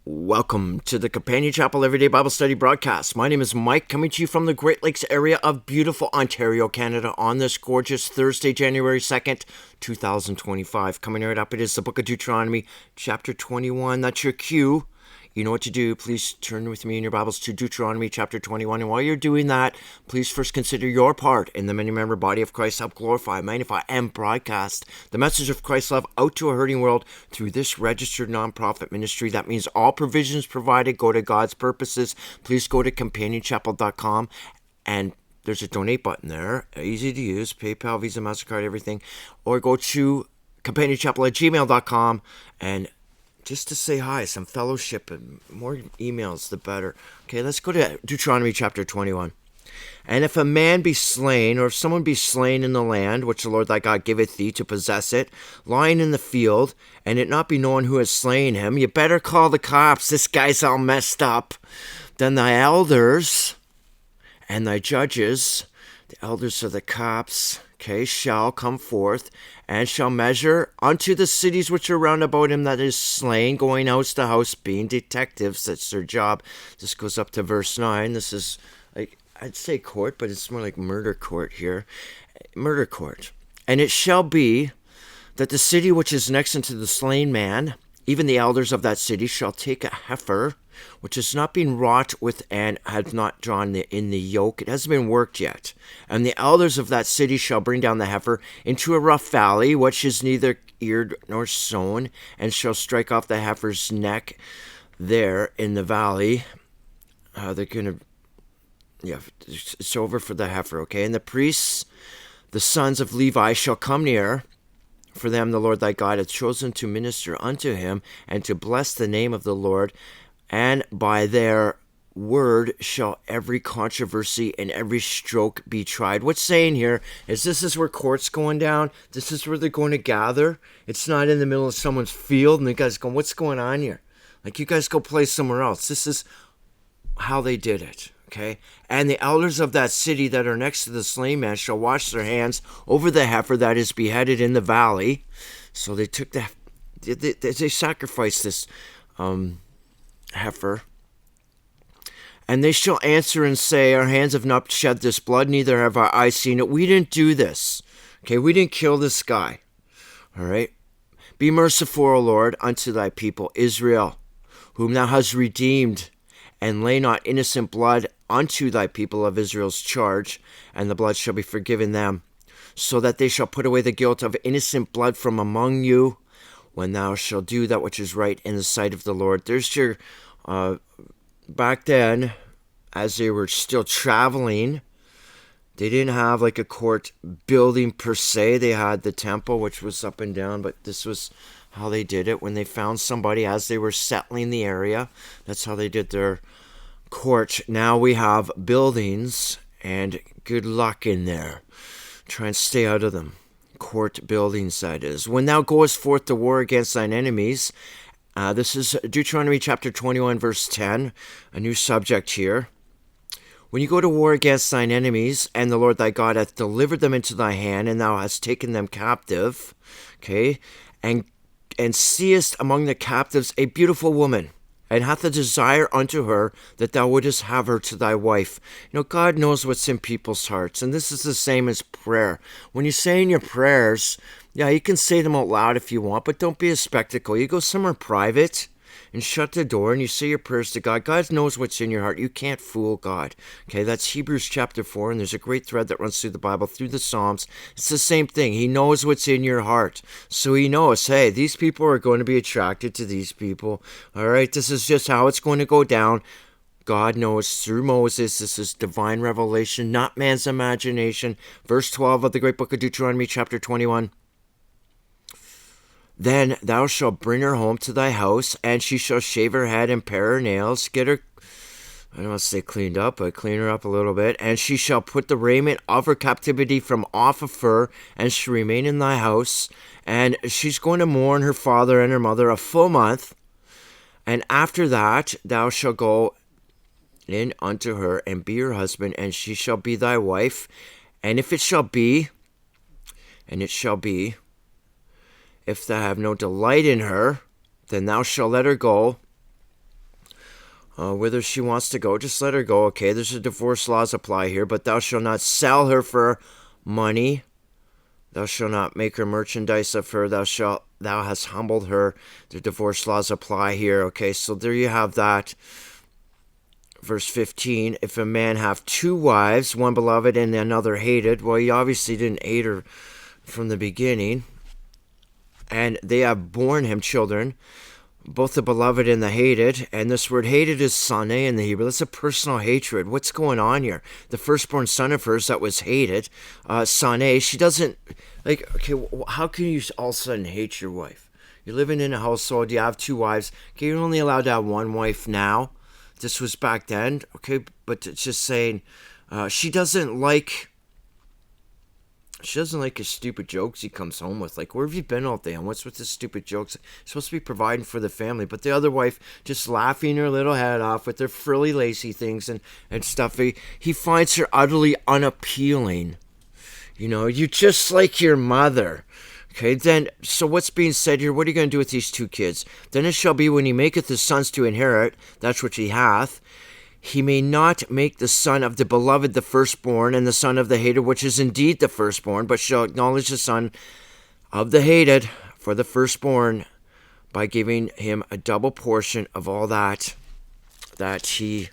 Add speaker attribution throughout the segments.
Speaker 1: Welcome to the Companion Chapel Everyday Bible Study broadcast. My name is Mike, coming to you from the Great Lakes area of beautiful Ontario, Canada, on this gorgeous Thursday, January 2nd, 2025. Coming right up, it is the book of Deuteronomy, chapter 21. That's your cue. You know what to do. Please turn with me in your Bibles to Deuteronomy chapter 21. And while you're doing that, please first consider your part in the many-member body of Christ. Help glorify, magnify, and broadcast the message of Christ's love out to a hurting world through this registered nonprofit ministry. That means all provisions provided go to God's purposes. Please go to companionchapel.com and there's a donate button there. Easy to use. PayPal, Visa, MasterCard, everything. Or go to companionchapel@gmail.com and just to say hi, some fellowship, and more emails, the better. Okay, let's go to Deuteronomy chapter 21. And if a man be slain, or if someone be slain in the land, which the Lord thy God giveth thee to possess it, lying in the field, and it not be known who has slain him, you better call the cops. This guy's all messed up. Then thy elders and thy judges, the elders of the cops, shall come forth, and shall measure unto the cities which are round about him that is slain, going house to house, being detectives. That's their job. This goes up to verse 9. This is, like, I'd say court, but it's more like murder court here. Murder court. And it shall be that the city which is next unto the slain man, even the elders of that city, shall take a heifer, which has not been wrought with and has not drawn in the yoke. It hasn't been worked yet. And the elders of that city shall bring down the heifer into a rough valley, which is neither eared nor sown, and shall strike off the heifer's neck there in the valley. It's over for the heifer, okay? And the priests, the sons of Levi, shall come near. For them the Lord thy God hath chosen to minister unto him, and to bless the name of the Lord. And by their word shall every controversy and every stroke be tried. What's saying here is this is where court's going down. This is where they're going to gather. It's not in the middle of someone's field and the guys going, what's going on here? Like, you guys go play somewhere else. This is how they did it. Okay, and the elders of that city that are next to the slain man shall wash their hands over the heifer that is beheaded in the valley. So they took they sacrificed this heifer. And they shall answer and say, our hands have not shed this blood, neither have our eyes seen it. We didn't do this. Okay, we didn't kill this guy. All right. Be merciful, O Lord, unto thy people Israel, whom thou hast redeemed, and lay not innocent blood unto thy people of Israel's charge, and the blood shall be forgiven them, so that they shall put away the guilt of innocent blood from among you, when thou shalt do that which is right in the sight of the Lord. There's your, back then, as they were still traveling, they didn't have like a court building per se. They had the temple, which was up and down, but this was how they did it. When they found somebody as they were settling the area, that's how they did their court. Now we have buildings, and good luck in there. Try and stay out of them. Court buildings, that is. When thou goest forth to war against thine enemies, this is Deuteronomy chapter 21, verse 10, a new subject here. When you go to war against thine enemies, and the Lord thy God hath delivered them into thy hand, and thou hast taken them captive, and seest among the captives a beautiful woman, and hath a desire unto her, that thou wouldest have her to thy wife. You know, God knows what's in people's hearts, and this is the same as prayer. When you're saying your prayers, yeah, you can say them out loud if you want, but don't be a spectacle. You go somewhere private and shut the door and you say your prayers to God. God knows what's in your heart. You can't fool God. Okay, that's Hebrews chapter 4, and there's a great thread that runs through the Bible, through the Psalms. It's the same thing. He knows what's in your heart. So he knows, hey, these people are going to be attracted to these people. All right, this is just how it's going to go down. God knows through Moses. This is divine revelation, not man's imagination. Verse 12 of the great book of Deuteronomy chapter 21. Then thou shalt bring her home to thy house, and she shall shave her head and pare her nails, get her, I don't want to say cleaned up, but clean her up a little bit, and she shall put the raiment of her captivity from off of her, and shall remain in thy house, and she's going to mourn her father and her mother a full month, and after that thou shalt go in unto her, and be her husband, and she shall be thy wife, and it shall be, if thou have no delight in her, then thou shalt let her go, Whither she wants to go, just let her go. Okay, there's a divorce laws apply here, but thou shalt not sell her for money. Thou shalt not make her merchandise of her. Thou hast humbled her. The divorce laws apply here. Okay, so there you have that. Verse 15, if a man have two wives, one beloved and another hated, well, he obviously didn't hate her from the beginning, and they have borne him children, both the beloved and the hated. And this word hated is sane in the Hebrew. That's a personal hatred. What's going on here? The firstborn son of hers that was hated, sane, she doesn't, like, okay, how can you all of a sudden hate your wife? You're living in a household, you have two wives. Okay, you're only allowed to have one wife now. This was back then, okay, but it's just saying she doesn't like his stupid jokes he comes home with. Like, where have you been all day? And what's with his stupid jokes? He's supposed to be providing for the family. But the other wife just laughing her little head off with their frilly, lacy things and stuff. He finds her utterly unappealing. You know, you just like your mother. Okay, then, so what's being said here? What are you going to do with these two kids? Then it shall be when he maketh his sons to inherit, that's which he hath, he may not make the son of the beloved the firstborn, and the son of the hated, which is indeed the firstborn, but shall acknowledge the son of the hated for the firstborn by giving him a double portion of all that he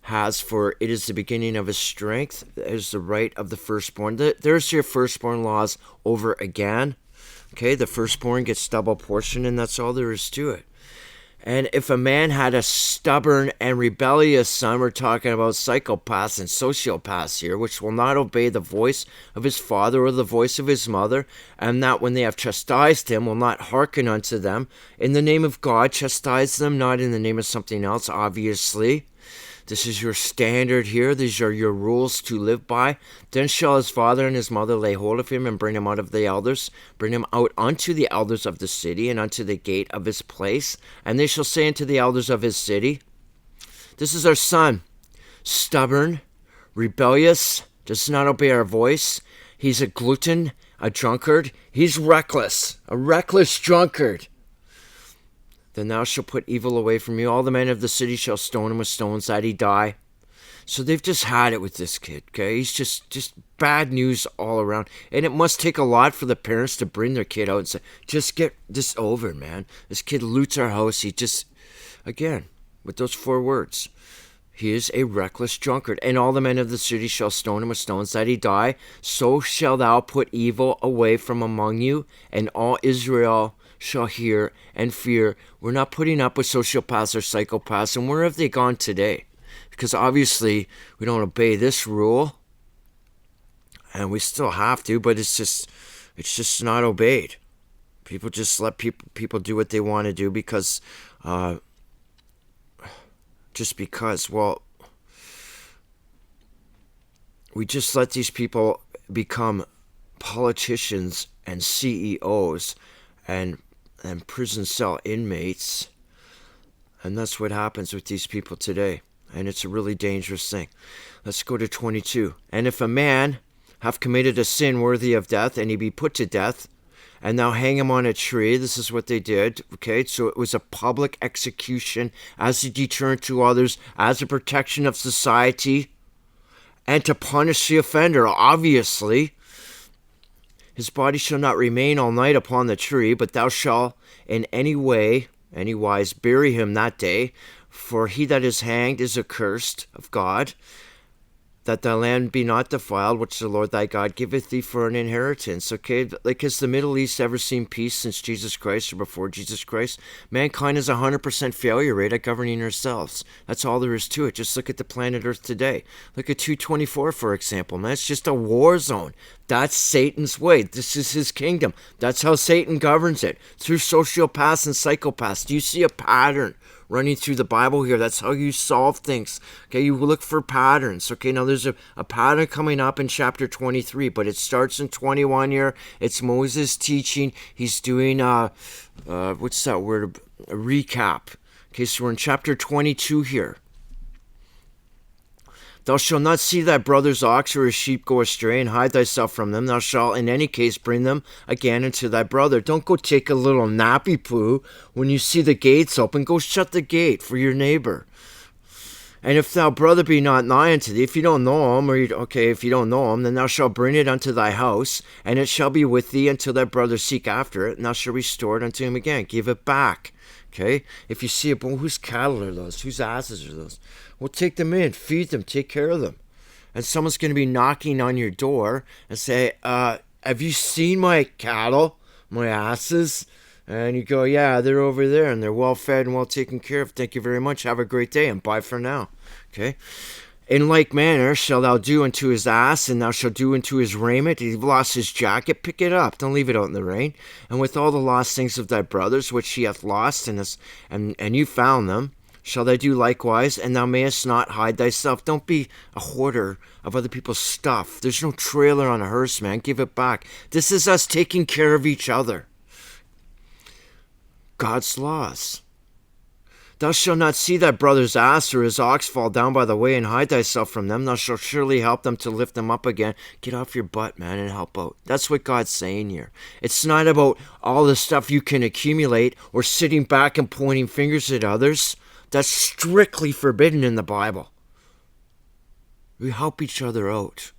Speaker 1: has, for it is the beginning of his strength, is the right of the firstborn. There's your firstborn laws over again. Okay, the firstborn gets double portion, and that's all there is to it. And if a man had a stubborn and rebellious son, we're talking about psychopaths and sociopaths here, which will not obey the voice of his father or the voice of his mother, and that when they have chastised him will not hearken unto them. In the name of God, chastise them, not in the name of something else, obviously. This is your standard here. These are your rules to live by. Then shall his father and his mother lay hold of him and bring him out of the elders, bring him out unto the elders of the city and unto the gate of his place. And they shall say unto the elders of his city, this is our son, stubborn, rebellious, does not obey our voice. He's a glutton, a drunkard. He's reckless, a reckless drunkard. Then thou shalt put evil away from you. All the men of the city shall stone him with stones that he die. So they've just had it with this kid, okay? He's just bad news all around. And it must take a lot for the parents to bring their kid out and say, just get this over, man. This kid loots our house. He just, again, with those 4 words, he is a reckless drunkard. And all the men of the city shall stone him with stones that he die. So shall thou put evil away from among you, and all Israel shall hear and fear. We're not putting up with sociopaths or psychopaths. And where have they gone today? Because obviously we don't obey this rule, and we still have to, but it's just not obeyed. People just let people do what they want to do because well, we just let these people become politicians and CEOs and prison cell inmates. And that's what happens with these people today. And it's a really dangerous thing. Let's go to 22. And if a man have committed a sin worthy of death, and he be put to death, and thou hang him on a tree, this is what they did, okay? So it was a public execution as a deterrent to others, as a protection of society, and to punish the offender, obviously. His body shall not remain all night upon the tree, but thou shalt in any wise bury him that day. For he that is hanged is accursed of God, that thy land be not defiled, which the Lord thy God giveth thee for an inheritance. Okay, like, has the Middle East ever seen peace since Jesus Christ or before Jesus Christ? Mankind has a 100% failure rate at governing ourselves. That's all there is to it. Just look at the planet Earth today. Look at 224, for example. Man, it's just a war zone. That's Satan's way. This is his kingdom. That's how Satan governs it, through sociopaths and psychopaths. Do you see a pattern running through the Bible here? That's how you solve things. Okay, you look for patterns. Okay, now there's a pattern coming up in chapter 23, but it starts in 21 here. It's Moses teaching. He's doing what's that word? A recap. Okay, so we're in chapter 22 here. Thou shalt not see thy brother's ox or his sheep go astray, and hide thyself from them. Thou shalt in any case bring them again unto thy brother. Don't go take a little nappy poo when you see the gates open. Go shut the gate for your neighbor. And if thou brother be not nigh unto thee, if you don't know him, if you don't know him, then thou shalt bring it unto thy house, and it shall be with thee until thy brother seek after it, and thou shalt restore it unto him again. Give it back. Okay? If you see it, well, whose cattle are those? Whose asses are those? Well, take them in, feed them, take care of them. And someone's going to be knocking on your door and say, have you seen my cattle, my asses? And you go, yeah, they're over there, and they're well fed and well taken care of. Thank you very much. Have a great day, and bye for now. Okay? In like manner shall thou do unto his ass, and thou shalt do unto his raiment. If he lost his jacket, pick it up. Don't leave it out in the rain. And with all the lost things of thy brothers, which he hath lost, and you found them, shall thou do likewise, and thou mayest not hide thyself. Don't be a hoarder of other people's stuff. There's no trailer on a hearse, man. Give it back. This is us taking care of each other. God's laws. Thou shalt not see thy brother's ass or his ox fall down by the way, and hide thyself from them. Thou shalt surely help them to lift them up again. Get off your butt, man, and help out. That's what God's saying here. It's not about all the stuff you can accumulate or sitting back and pointing fingers at others. That's strictly forbidden in the Bible. We help each other out.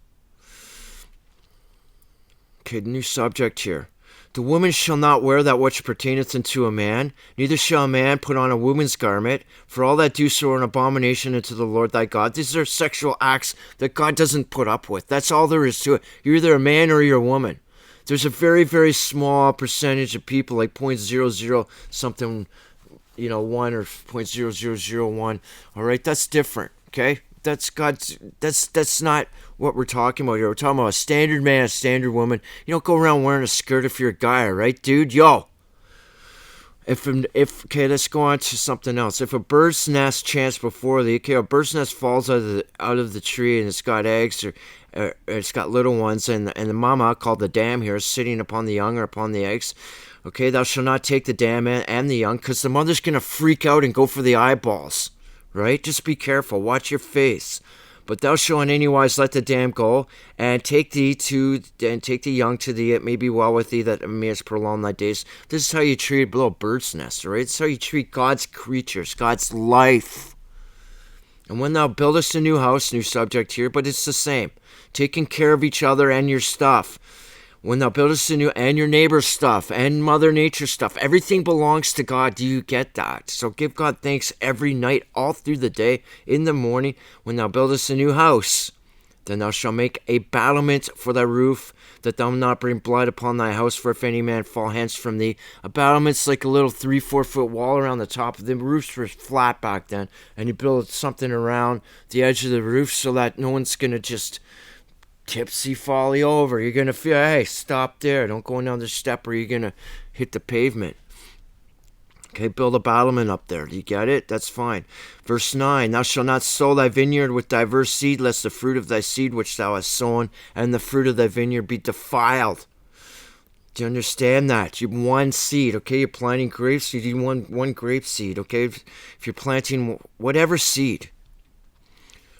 Speaker 1: Okay, new subject here. The woman shall not wear that which pertaineth unto a man, neither shall a man put on a woman's garment, for all that do so are an abomination unto the Lord thy God. These are sexual acts that God doesn't put up with. That's all there is to it. You're either a man or you're a woman. There's a very, very small percentage of people, like 0.00 something, 1 or 0.0001. All right, that's different, okay? That's not what we're talking about here. We're talking about a standard man, a standard woman. You don't go around wearing a skirt if you're a guy, all right, dude? Yo. Okay, let's go on to something else. If a bird's nest chance before thee, okay, a bird's nest falls out of the tree and it's got eggs or it's got little ones, and the mama, called the dam here, is sitting upon the young or upon the eggs. Okay, thou shalt not take the dam and the young, because the mother's going to freak out and go for the eyeballs. Right? Just be careful. Watch your face. But thou shalt in any wise let the dam go, and take the young to thee. It may be well with thee that it mayest prolong thy days. This is how you treat a little bird's nest, right? It's how you treat God's creatures, God's life. And when thou buildest a new house, new subject here, but it's the same. Taking care of each other and your stuff. When thou buildest a new, and your neighbor's stuff, and Mother Nature's stuff, everything belongs to God. Do you get that? So give God thanks every night, all through the day, in the morning. When thou buildest a new house, then thou shalt make a battlement for thy roof, that thou not bring blood upon thy house. For if any man fall hence from thee, a battlement's like a little 3-4 foot wall around the top. The roofs were flat back then, and you build something around the edge of the roof so that no one's going to just tipsy-folly over. You're going to feel, hey, stop there. Don't go another step or you're going to hit the pavement. Okay, build a battlement up there. Do you get it? That's fine. Verse 9, thou shalt not sow thy vineyard with diverse seed, lest the fruit of thy seed which thou hast sown and the fruit of thy vineyard be defiled. Do you understand that? You have one seed, okay? You're planting grapes, you need one grape seed, okay? If you're planting whatever seed,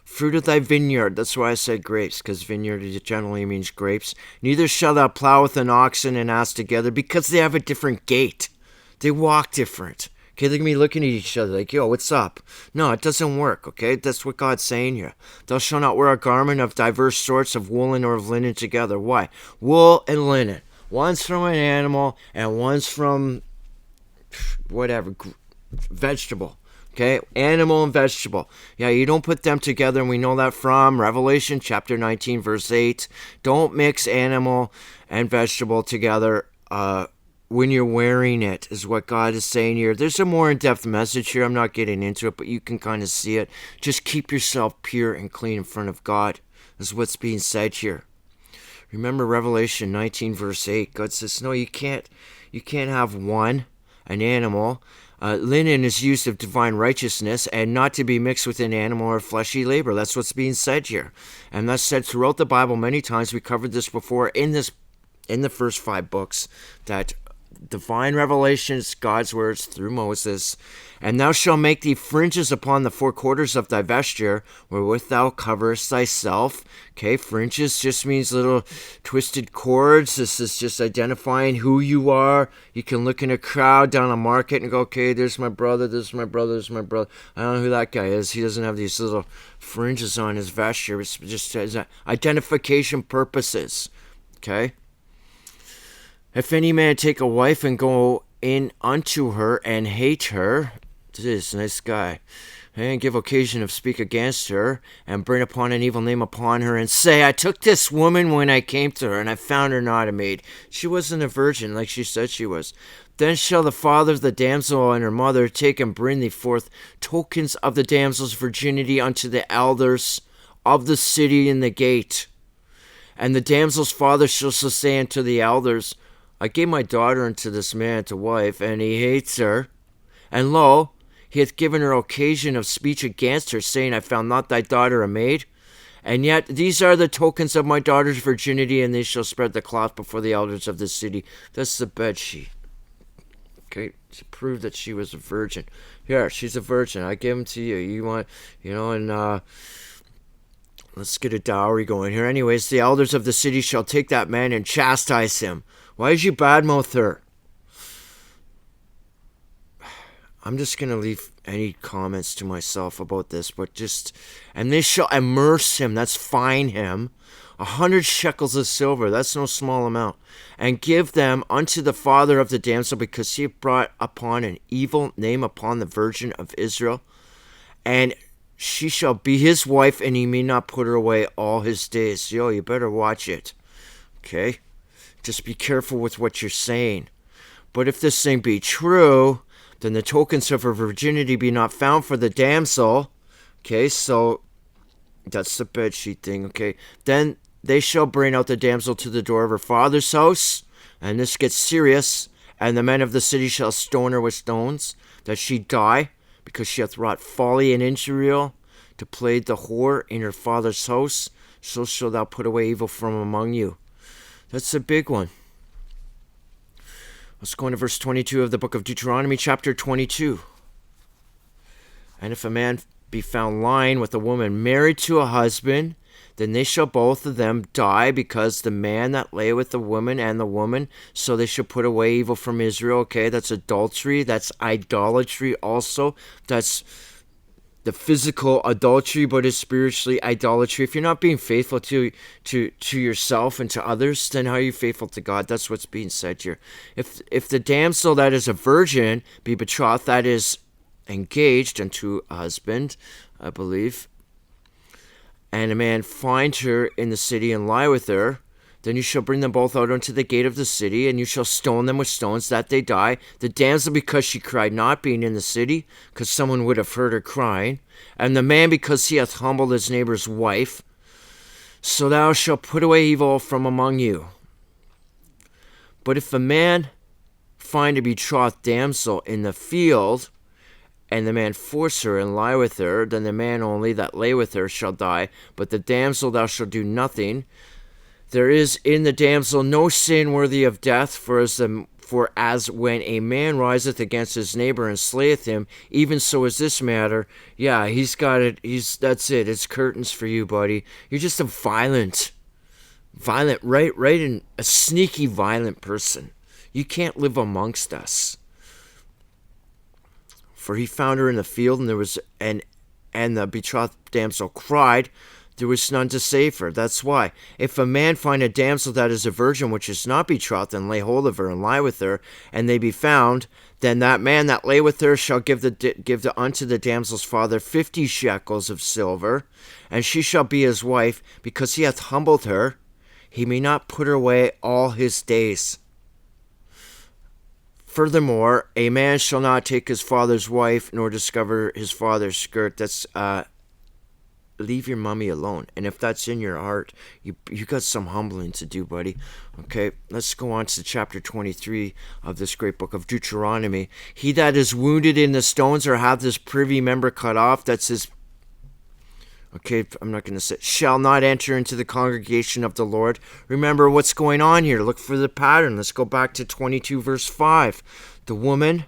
Speaker 1: fruit of thy vineyard. That's why I said grapes, because vineyard generally means grapes. Neither shall thou plow with an oxen and ass together, because they have a different gait. They walk different. Okay, they're going to be looking at each other like, yo, what's up? No, it doesn't work, okay? That's what God's saying here. Thou shalt not wear a garment of diverse sorts of woolen or of linen together. Why? Wool and linen. One's from an animal and one's from whatever, vegetable. Okay, animal and vegetable. Yeah, you don't put them together, and we know that from Revelation chapter 19, verse 8. Don't mix animal and vegetable together when you're wearing it, is what God is saying here. There's a more in-depth message here. I'm not getting into it, but you can kind of see it. Just keep yourself pure and clean in front of God, is what's being said here. Remember Revelation 19, verse 8. God says, no, you can't have an animal. Linen is used of divine righteousness and not to be mixed with an animal or fleshy labor. That's what's being said here. And that's said throughout the Bible many times. We covered this before in the first 5 books, that divine revelations, God's words through Moses. And thou shalt make thee fringes upon the four quarters of thy vesture, wherewith thou coverest thyself. Okay, fringes just means little twisted cords. This is just identifying who you are. You can look in a crowd down a market and go, okay, there's my brother, there's my brother, there's my brother. I don't know who that guy is. He doesn't have these little fringes on his vesture. It's just as identification purposes. Okay? If any man take a wife and go in unto her and hate her, this nice guy, and give occasion of speak against her, and bring upon an evil name upon her, and say, I took this woman when I came to her, and I found her not a maid. She wasn't a virgin, like she said she was. Then shall the father of the damsel and her mother take and bring thee forth tokens of the damsel's virginity unto the elders of the city in the gate. And the damsel's father shall say unto the elders, I gave my daughter unto this man to wife, and he hates her. And lo, he hath given her occasion of speech against her, saying, I found not thy daughter a maid. And yet these are the tokens of my daughter's virginity, and they shall spread the cloth before the elders of the city. That's the bedsheet. Okay, to prove that she was a virgin. Here, she's a virgin. I give them to you. You want, and let's get a dowry going here. Anyways, the elders of the city shall take that man and chastise him. Why did you badmouth her? I'm just going to leave any comments to myself about this, but and they shall immerse him, that's fine him, 100 shekels of silver, that's no small amount, and give them unto the father of the damsel, because he brought upon an evil name upon the virgin of Israel, and she shall be his wife, and he may not put her away all his days. Yo, you better watch it, okay? Just be careful with what you're saying. But if this thing be true, then the tokens of her virginity be not found for the damsel. Okay, so that's the bedsheet thing, okay? Then they shall bring out the damsel to the door of her father's house, and this gets serious, and the men of the city shall stone her with stones, that she die, because she hath wrought folly and injury to plague the whore in her father's house. So shall thou put away evil from among you. That's a big one. Let's go into verse 22 of the book of Deuteronomy, chapter 22. And if a man be found lying with a woman married to a husband, then they shall both of them die, because the man that lay with the woman and the woman, so they shall put away evil from Israel. Okay, that's adultery, that's idolatry also. That's the physical adultery, but it's spiritually idolatry. If you're not being faithful to yourself and to others, then how are you faithful to God? That's what's being said here. If the damsel that is a virgin be betrothed, that is engaged unto a husband, I believe, and a man find her in the city and lie with her, then you shall bring them both out unto the gate of the city, and you shall stone them with stones, that they die. The damsel, because she cried not, being in the city, because someone would have heard her crying. And the man, because he hath humbled his neighbor's wife. So thou shalt put away evil from among you. But if a man find a betrothed damsel in the field, and the man force her and lie with her, then the man only that lay with her shall die. But the damsel thou shalt do nothing. There is in the damsel no sin worthy of death, for as when a man riseth against his neighbor and slayeth him, even so is this matter. Yeah, he's got it. That's it. It's curtains for you, buddy. You're just a violent, right, and a sneaky, violent person. You can't live amongst us. For he found her in the field, and there was and the betrothed damsel cried. There was none to save her. That's why. If a man find a damsel that is a virgin, which is not betrothed, and lay hold of her, and lie with her, and they be found, then that man that lay with her shall give unto the damsel's father 50 shekels of silver, and she shall be his wife, because he hath humbled her. He may not put her away all his days. Furthermore, a man shall not take his father's wife, nor discover his father's skirt. That's leave your mommy alone. And if that's in your heart, you got some humbling to do, buddy. Okay, let's go on to chapter 23 of this great book of Deuteronomy. He that is wounded in the stones, or hath his privy member cut off, that's his Okay, I'm not going to say, shall not enter into the congregation of the Lord. Remember what's going on here. Look for the pattern. Let's go back to 22 verse 5. The woman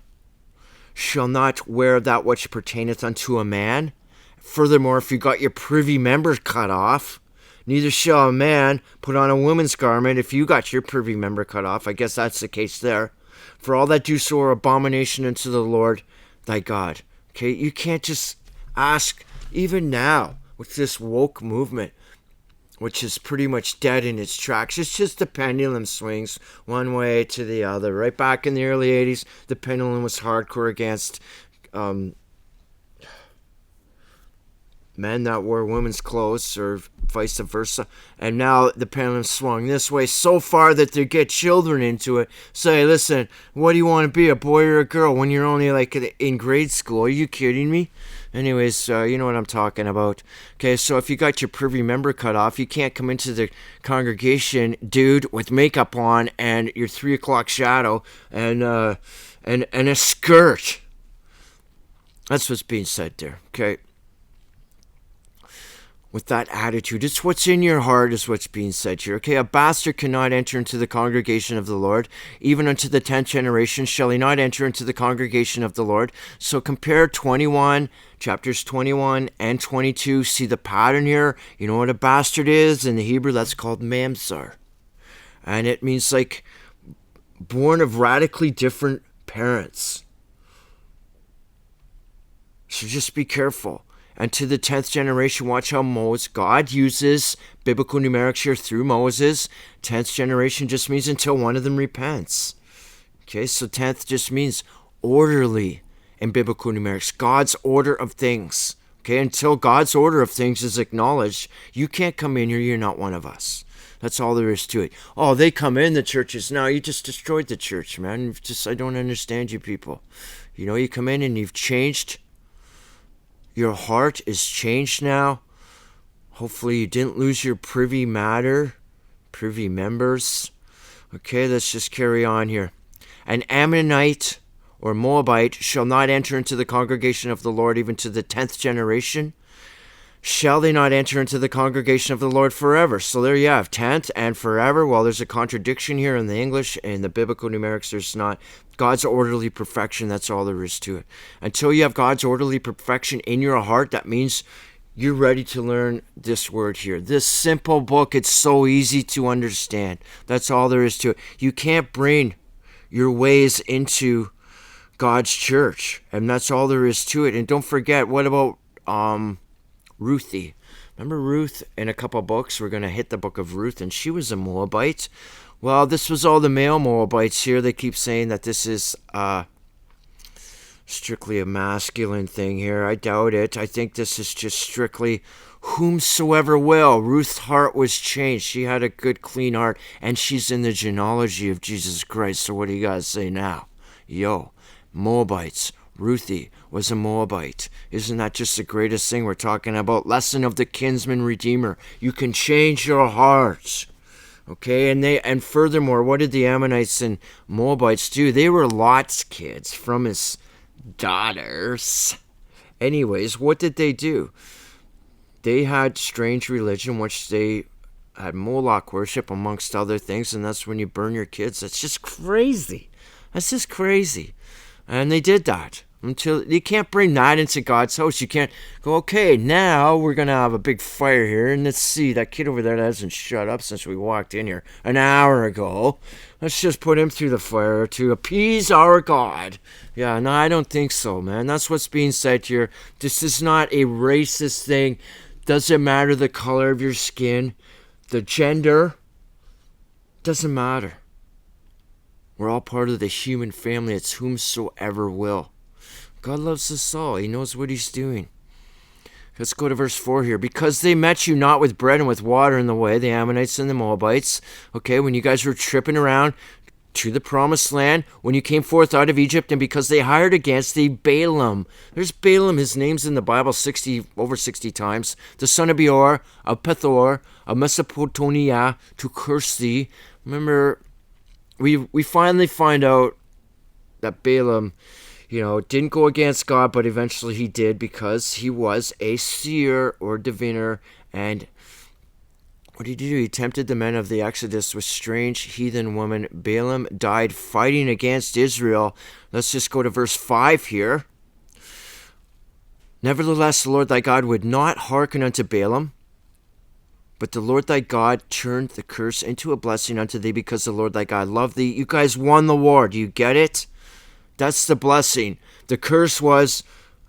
Speaker 1: shall not wear that which pertaineth unto a man. Furthermore, if you got your privy member cut off, neither shall a man put on a woman's garment if you got your privy member cut off. I guess that's the case there. For all that do so are abomination unto the Lord thy God. Okay, you can't just ask, even now, with this woke movement, which is pretty much dead in its tracks. It's just the pendulum swings one way to the other. Right back in the early 80s, the pendulum was hardcore against men that wore women's clothes or vice versa. And now the pendulum swung this way so far that they get children into it. Say, listen, what do you want to be, a boy or a girl when you're only like in grade school? Are you kidding me? Anyways, you know what I'm talking about. Okay, so if you got your privy member cut off, you can't come into the congregation, dude, with makeup on and your 3 o'clock shadow and a skirt. That's what's being said there, okay? With that attitude, it's what's in your heart is what's being said here. Okay, a bastard cannot enter into the congregation of the Lord. Even unto the 10th generation shall he not enter into the congregation of the Lord. So compare chapters 21 and 22. See the pattern here? You know what a bastard is? In the Hebrew, that's called mamzer. And it means like born of radically different parents. So just be careful. And to the 10th generation, watch how God uses biblical numerics here through Moses. 10th generation just means until one of them repents. Okay, so 10th just means orderly in biblical numerics. God's order of things. Okay, until God's order of things is acknowledged, you can't come in here, you're not one of us. That's all there is to it. Oh, they come in the churches. No, you just destroyed the church, man. I don't understand you people. You know, you come in and you've changed. Your heart is changed now. Hopefully you didn't lose your privy members. Okay, let's just carry on here. An Ammonite or Moabite shall not enter into the congregation of the Lord even to the 10th generation. Shall they not enter into the congregation of the Lord forever? So there you have 10th and forever. Well, there's a contradiction here in the English. In the biblical numerics, there's not. God's orderly perfection, that's all there is to it. Until you have God's orderly perfection in your heart, that means you're ready to learn this word here. This simple book, it's so easy to understand. That's all there is to it. You can't bring your ways into God's church, and that's all there is to it. And don't forget, what about Ruthie? Remember Ruth in a couple books? We're going to hit the book of Ruth, and she was a Moabite. Well, this was all the male Moabites here. They keep saying that this is strictly a masculine thing here. I doubt it. I think this is just strictly whomsoever will. Ruth's heart was changed. She had a good, clean heart, and she's in the genealogy of Jesus Christ. So what do you guys say now? Yo, Moabites. Ruthie was a Moabite. Isn't that just the greatest thing we're talking about? Lesson of the kinsman redeemer. You can change your heart. Okay, and furthermore, what did the Ammonites and Moabites do? They were Lot's kids from his daughters. Anyways, what did they do? They had strange religion, which they had Moloch worship, amongst other things, and that's when you burn your kids. That's just crazy. That's just crazy. And they did that. Until you can't bring that into God's house. You can't go, okay, now we're going to have a big fire here, and let's see, that kid over there that hasn't shut up since we walked in here an hour ago. Let's just put him through the fire to appease our God. Yeah, no, I don't think so, man. That's what's being said here. This is not a racist thing. Doesn't matter the color of your skin. The gender doesn't matter. We're all part of the human family. It's whomsoever will. God loves us all. He knows what he's doing. Let's go to verse 4 here. Because they met you not with bread and with water in the way, the Ammonites and the Moabites. Okay, when you guys were tripping around to the promised land, when you came forth out of Egypt, and because they hired against the Balaam. There's Balaam. His name's in the Bible over 60 times. The son of Beor, of Pethor, of Mesopotamia, to curse thee. Remember, we finally find out that Balaam, didn't go against God, but eventually he did because he was a seer or diviner. And what did he do? He tempted the men of the Exodus with strange heathen women. Balaam died fighting against Israel. Let's just go to verse 5 here. Nevertheless, the Lord thy God would not hearken unto Balaam, but the Lord thy God turned the curse into a blessing unto thee, because the Lord thy God loved thee. You guys won the war. Do you get it? That's the blessing. The curse was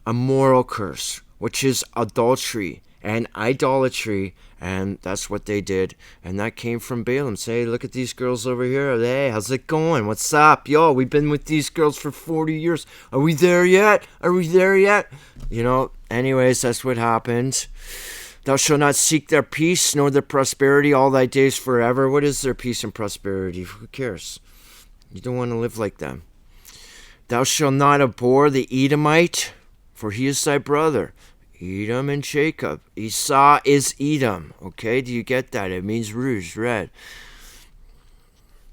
Speaker 1: a moral curse, which is adultery and idolatry, and that's what they did. And that came from Balaam. Say, look at these girls over here. Hey, how's it going? What's up? Yo, we've been with these girls for 40 years. Are we there yet? Are we there yet? Anyways, that's what happened. Thou shalt not seek their peace, nor their prosperity all thy days forever. What is their peace and prosperity? Who cares? You don't want to live like them. Thou shalt not abhor the Edomite, for he is thy brother. Edom and Jacob. Esau is Edom. Okay, do you get that? It means rouge, red.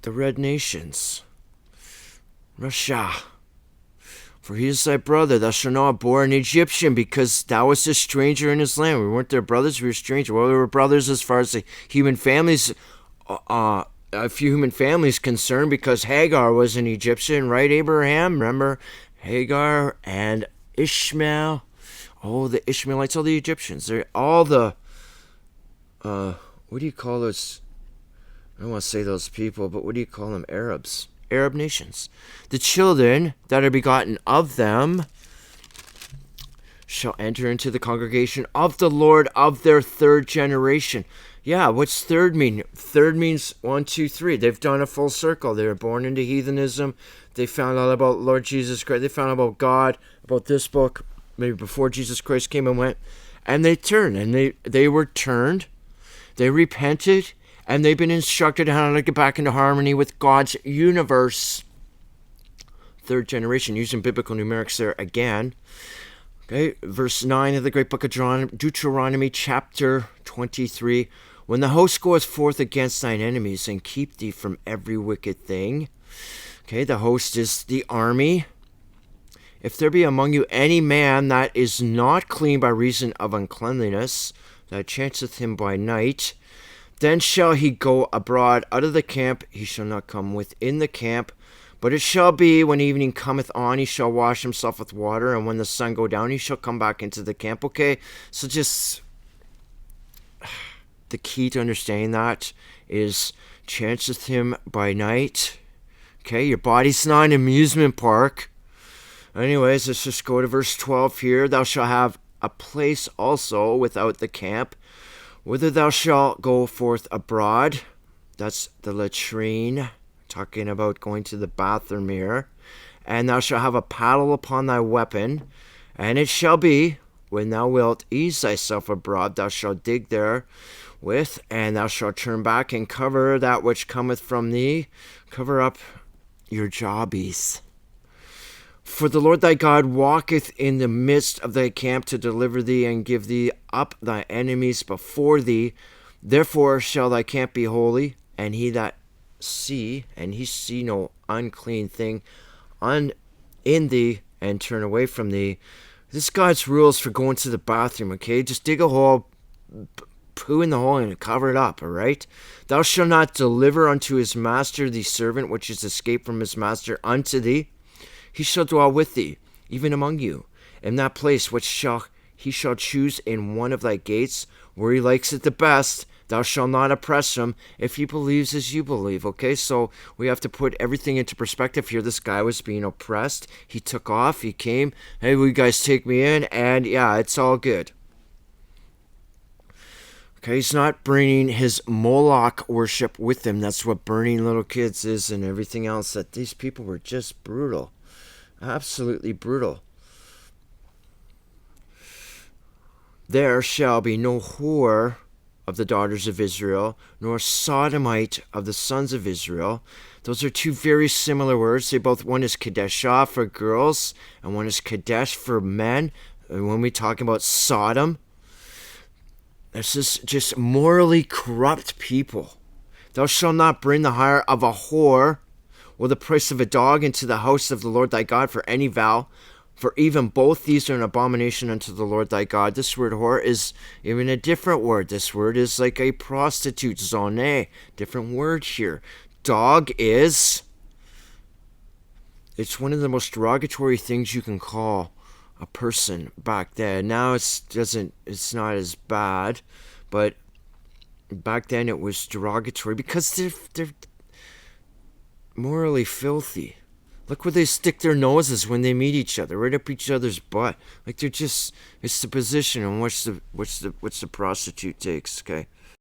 Speaker 1: The red nations. Russia. For he is thy brother. Thou shalt not abhor an Egyptian, because thou wast a stranger in his land. We weren't their brothers, we were strangers. Well, we were brothers as far as the human families, a few human families concerned, because Hagar was an Egyptian, right, Abraham? Remember Hagar and Ishmael? Oh, the Ishmaelites, all the Egyptians. They're all the, what do you call those? I don't want to say those people, but what do you call them? Arabs. Arab nations. The children that are begotten of them shall enter into the congregation of the Lord of their third generation. Yeah, what's third mean? Third means 1, 2, 3. They've done a full circle. They were born into heathenism. They found out about Lord Jesus Christ. They found out about God, about this book, maybe before Jesus Christ came and went. And they turned, and they were turned. They repented, and they've been instructed how to get back into harmony with God's universe. Third generation, using biblical numerics there again. Okay, verse 9 of the great book of Deuteronomy, chapter 23. When the host goeth forth against thine enemies, and keep thee from every wicked thing. Okay, the host is the army. If there be among you any man that is not clean by reason of uncleanliness, that chanceth him by night, then shall he go abroad out of the camp. He shall not come within the camp. But it shall be, when evening cometh on, he shall wash himself with water, and when the sun go down, he shall come back into the camp. Okay, so just the key to understanding that is chanceth him by night. Okay, your body's not an amusement park. Anyways, let's just go to verse 12 here. Thou shalt have a place also without the camp, whither thou shalt go forth abroad. That's the latrine, talking about going to the bathroom here. And thou shalt have a paddle upon thy weapon. And it shall be, when thou wilt ease thyself abroad, thou shalt dig there with, and thou shalt turn back and cover that which cometh from thee. Cover up your jobbies. For the Lord thy God walketh in the midst of thy camp to deliver thee and give thee up thy enemies before thee. Therefore shall thy camp be holy, and he that see no unclean thing in thee, and turn away from thee. This is God's rules for going to the bathroom, okay? Just dig a hole, poo in the hole, and cover it up, all right? Thou shalt not deliver unto his master the servant which is escaped from his master unto thee. He shall dwell with thee, even among you, in that place which he shall choose in one of thy gates, where he likes it the best. Thou shalt not oppress him, if he believes as you believe. Okay, so we have to put everything into perspective here. This guy was being oppressed. He took off. He came. Hey, will you guys take me in? And yeah, it's all good. Okay, he's not bringing his Moloch worship with him. That's what burning little kids is and everything else. That these people were just brutal. Absolutely brutal. There shall be no whore of the daughters of Israel, nor sodomite of the sons of Israel. Those are two very similar words. One is kadeshah for girls, and one is kadesh for men. And when we talk about Sodom, this is just morally corrupt people. Thou shalt not bring the hire of a whore. or the price of a dog into the house of the Lord thy God for any vow. For even both these are an abomination unto the Lord thy God. This word whore is even a different word. This word is like a prostitute, zone. Different word here. Dog is, it's one of the most derogatory things you can call a person back then. Now it's not as bad, but back then it was derogatory because they're morally filthy. Look where they stick their noses when they meet each other, right up each other's butt. Like they're just, it's the position in which the prostitute takes, okay?